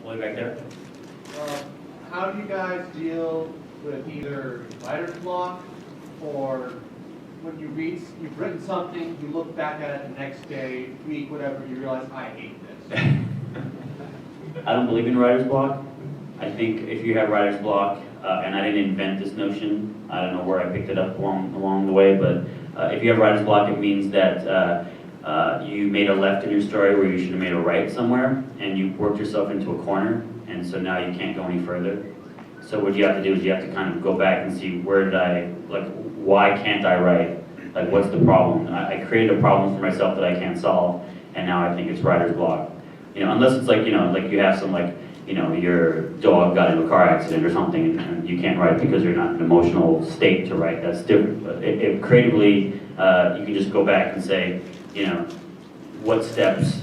way back there. How do you guys deal with either writer's block or when you've written something, you look back at it the next day, week, whatever, you realize, I hate this? I don't believe in writer's block. I think if you have writer's block, and I didn't invent this notion, I don't know where I picked it up along the way, but if you have writer's block, it means that you made a left in your story where you should have made a right somewhere, and you worked yourself into a corner, and so now you can't go any further. So what you have to do is you have to kind of go back and see why can't I write? Like, what's the problem? I created a problem for myself that I can't solve, and now I think it's writer's block. Unless it's like you have some your dog got in a car accident or something, and you can't write because you're not in an emotional state to write. That's different. But if creatively, you can just go back and say, what steps,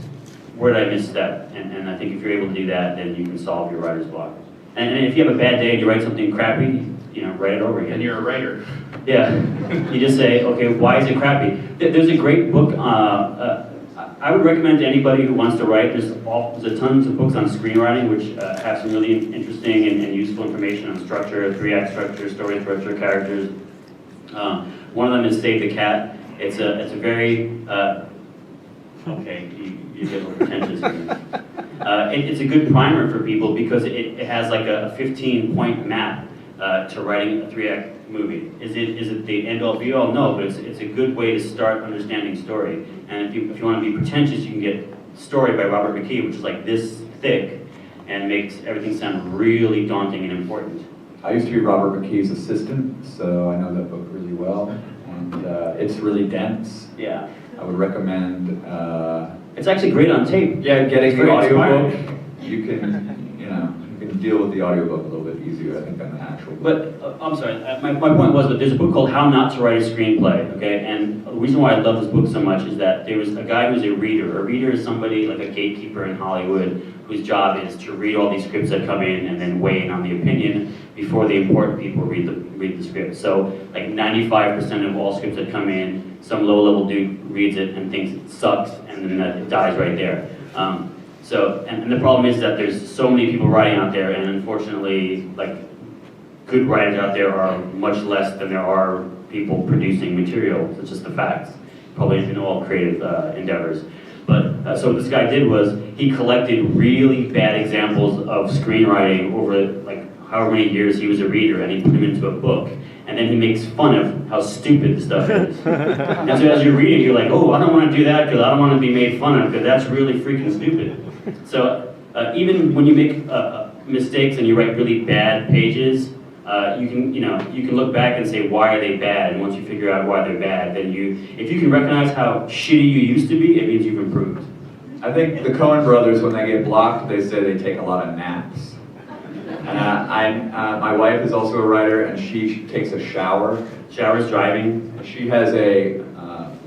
where did I misstep? And I think if you're able to do that, then you can solve your writer's block. And if you have a bad day and you write something crappy, write it over again. And you're a writer. Yeah. You just say, okay, why is it crappy? There's a great book. I would recommend to anybody who wants to write. There's a tons of books on screenwriting which have some really interesting and useful information on structure, 3-act structure, story structure, characters. One of them is Save the Cat. It's a very okay. You get a little pretentious here. It's a good primer for people because it has like a 15-point map to writing a 3-act movie. Is it the end-all be-all? No, but it's a good way to start understanding story. And if you want to be pretentious, you can get Story by Robert McKee, which is like this thick and makes everything sound really daunting and important. I used to be Robert McKee's assistant, so I know that book really well, and it's really dense. Yeah. I would recommend. It's actually great on tape. Yeah, getting the audiobook. Inspiring. You can deal with the audiobook a little bit easier, I think, than the actual book. But I'm sorry. My point was that there's a book called How Not to Write a Screenplay. Okay, and the reason why I love this book so much is that there was a guy who's a reader. A reader is somebody like a gatekeeper in Hollywood whose job is to read all these scripts that come in and then weigh in on the opinion before the important people read the script. So like 95% of all scripts that come in, some low-level dude reads it and thinks it sucks, and then it dies right there. And the problem is that there's so many people writing out there, and unfortunately, like, good writers out there are much less than there are people producing material. It's just the facts, probably in all creative endeavors. But so what this guy did was he collected really bad examples of screenwriting over like however many years he was a reader, and he put them into a book. And then he makes fun of how stupid the stuff is. And so as you read it, you're like, oh, I don't want to do that because I don't want to be made fun of because that's really freaking stupid. So even when you make mistakes and you write really bad pages, you can look back and say, why are they bad? And once you figure out why they're bad, then if you can recognize how shitty you used to be, it means you've improved. I think the Coen brothers, when they get blocked, they say they take a lot of naps. My wife is also a writer, and she takes a shower. Showers, driving. She has a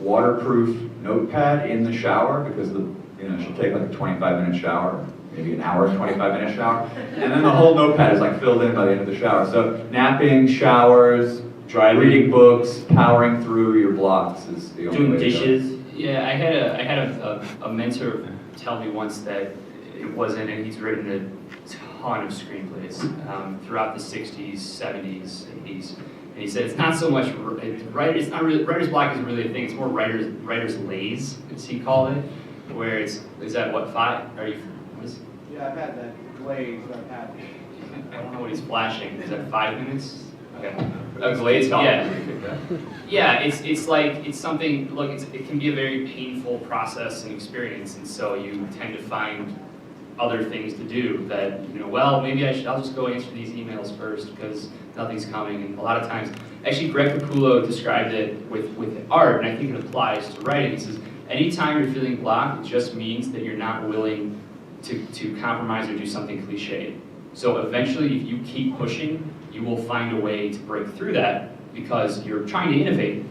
waterproof notepad in the shower because she'll take like a 25-minute shower, maybe an hour, 25-minute shower, and then the whole notepad is like filled in by the end of the shower. So napping, showers, driving, reading books, powering through your blocks is the only doing way to dishes. Yeah, I had a mentor tell me once that it wasn't, and he's written a ton of screenplays throughout the 60s, 70s, 80s. And he said it's not so much writer's block isn't really a thing. It's more writer's laze, as he called it, where is that what 5? Are you? What is? Yeah, I've had that glaze. I don't know what he's flashing. Is that 5 minutes? Okay. A glaze. Yeah. Yeah, it's something. Look, it can be a very painful process and experience, and so you tend to find other things to do that, well, maybe I'll just go answer these emails first because nothing's coming. And a lot of times, actually Greg Capullo described it with art, and I think it applies to writing. He says, anytime you're feeling blocked, it just means that you're not willing to compromise or do something cliched. So eventually, if you keep pushing, you will find a way to break through that because you're trying to innovate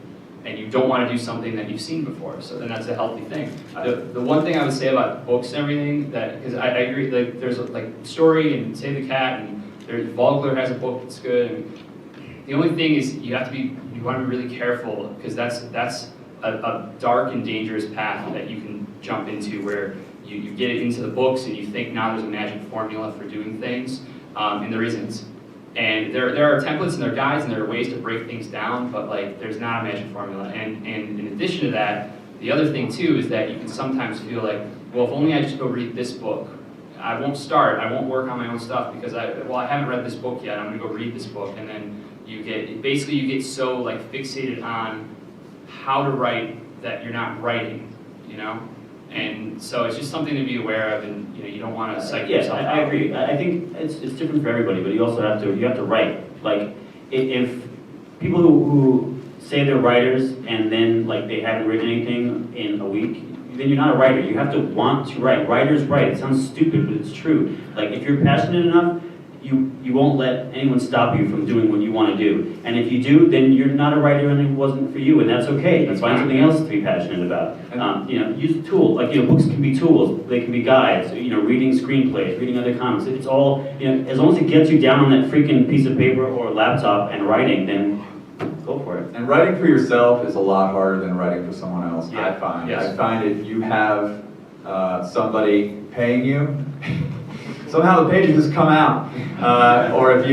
and you don't want to do something that you've seen before. So then that's a healthy thing. The one thing I would say about books and everything, that because I agree, like there's like Story and Save the Cat, and Vogler has a book that's good. And the only thing is you want to be really careful because that's a dark and dangerous path that you can jump into where you get it into the books and you think now there's a magic formula for doing things, and there isn't. And there are templates and there are guides and there are ways to break things down, but like there's not a magic formula. And in addition to that, the other thing too is that you can sometimes feel like, well, if only I just go read this book, I won't work on my own stuff because I haven't read this book yet, I'm gonna go read this book. And then you get so like fixated on how to write that you're not writing, you know? And so it's just something to be aware of, and you know, you don't want to psych yourself out. I agree. I think it's different for everybody, but you also have to write. Like if people who say they're writers and then like they haven't written anything in a week, then you're not a writer. You have to want to write. Writers write. It sounds stupid, but it's true. Like if you're passionate enough, you won't let anyone stop you from doing what you want to do. And if you do, then you're not a writer and it wasn't for you, and that's okay. Find something else to be passionate about. You know, use a tool. Like, you know, books can be tools. They can be guides. You know, reading screenplays, reading other comics. It's all, you know, as long as it gets you down on that freaking piece of paper or laptop and writing, then go for it. And writing for yourself is a lot harder than writing for someone else, Yeah. I find. Yes. I find if you have somebody paying you, somehow the pages just come out. Or if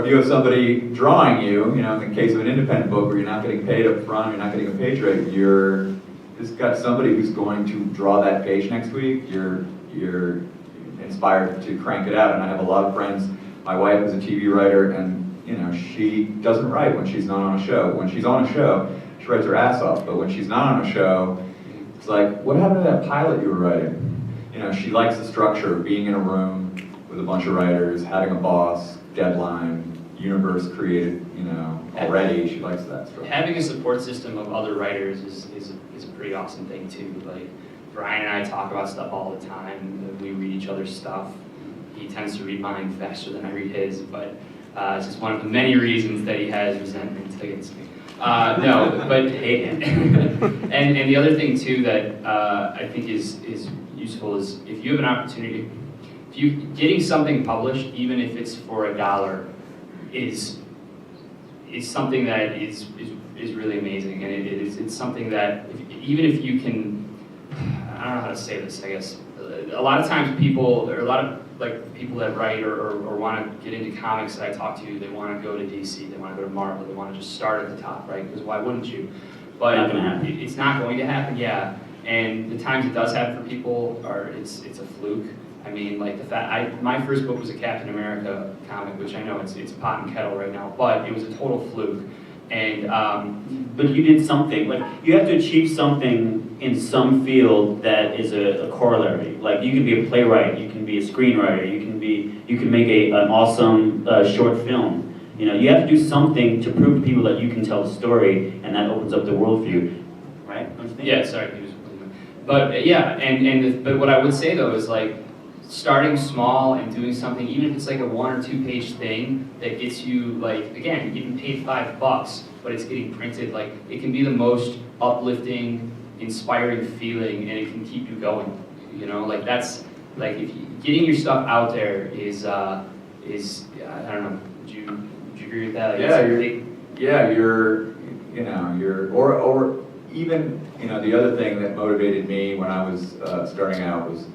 you have somebody drawing you, you know, in the case of an independent book where you're not getting paid up front, you're not getting a page rate, you're just got somebody who's going to draw that page next week, you're inspired to crank it out. And I have a lot of friends, my wife is a TV writer, and you know, she doesn't write when she's not on a show. When she's on a show, she writes her ass off, but when she's not on a show, it's like, what happened to that pilot you were writing? You know, she likes the structure of being in a room with a bunch of writers, having a boss, deadline, universe created, you know, already. She likes that stuff. Having a support system of other writers is a pretty awesome thing too. Like Brian and I talk about stuff all the time. We read each other's stuff. He tends to read mine faster than I read his, but it's just one of the many reasons that he has resentment against me. No, but and the other thing too that I think is useful is if you have an opportunity, getting something published, even if it's for $1, is something that is really amazing, and it's something that even if you can, I don't know how to say this, I guess a lot of times people that write or want to get into comics that I talk to, they want to go to DC, they want to go to Marvel, they want to just start at the top, right? Because why wouldn't you? But Not gonna happen. It's not going to happen, yeah. And the times it does happen for people it's a fluke. I mean, like my first book was a Captain America comic, which I know it's pot and kettle right now, but it was a total fluke. And but you did something. Like, you have to achieve something in some field that is a corollary. Like, you can be a playwright, you can be a screenwriter, you can make an awesome short film. You know, you have to do something to prove to people that you can tell a story, and that opens up the world for you, right? Don't you think? yeah, sorry. But yeah, but what I would say though is like starting small and doing something, even if it's like a 1 or 2 page thing that gets you, like, again, you're getting paid $5, but it's getting printed, like, it can be the most uplifting, inspiring feeling, and it can keep you going, you know, like, that's, like, getting your stuff out there is I don't know, would you agree with that? Like, or even, you know, the other thing that motivated me when I was starting out was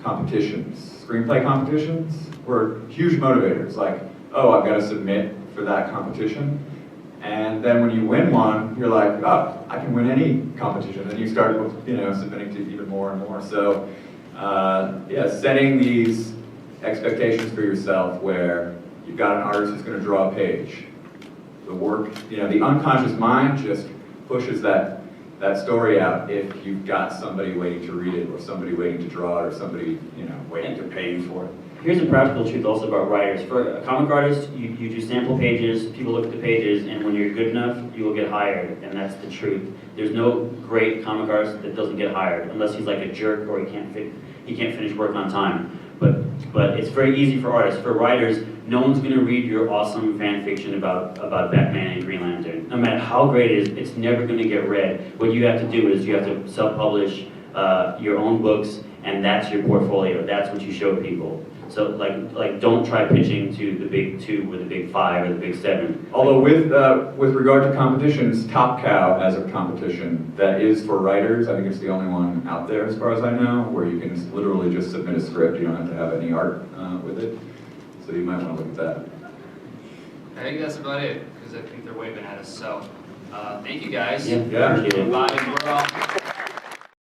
competitions. Screenplay competitions were huge motivators. Like, oh, I've got to submit for that competition. And then when you win one, you're like, oh, I can win any competition. And you start, you know, submitting to even more and more. So, setting these expectations for yourself where you've got an artist who's going to draw a page. The work, you know, the unconscious mind just pushes that story out if you've got somebody waiting to read it, or somebody waiting to draw it, or somebody, you know, waiting to pay you for it. Here's a practical truth also about writers. For a comic artist, you do sample pages, people look at the pages, and when you're good enough, you will get hired, and that's the truth. There's no great comic artist that doesn't get hired, unless he's like a jerk or he can't finish work on time. But it's very easy for artists. For writers, no one's going to read your awesome fan fiction about Batman and Green Lantern. No matter how great it is, it's never going to get read. What you have to do is you have to self-publish your own books and that's your portfolio. That's what you show people. So like don't try pitching to the big 2 or the big 5 or the big 7. Although with regard to competitions, Top Cow has a competition that is for writers. I think it's the only one out there, as far as I know, where you can literally just submit a script. You don't have to have any art with it. So you might want to look at that. I think that's about it, because I think they're waving at us. So, thank you guys. Yeah, appreciate it. Bye. We're all.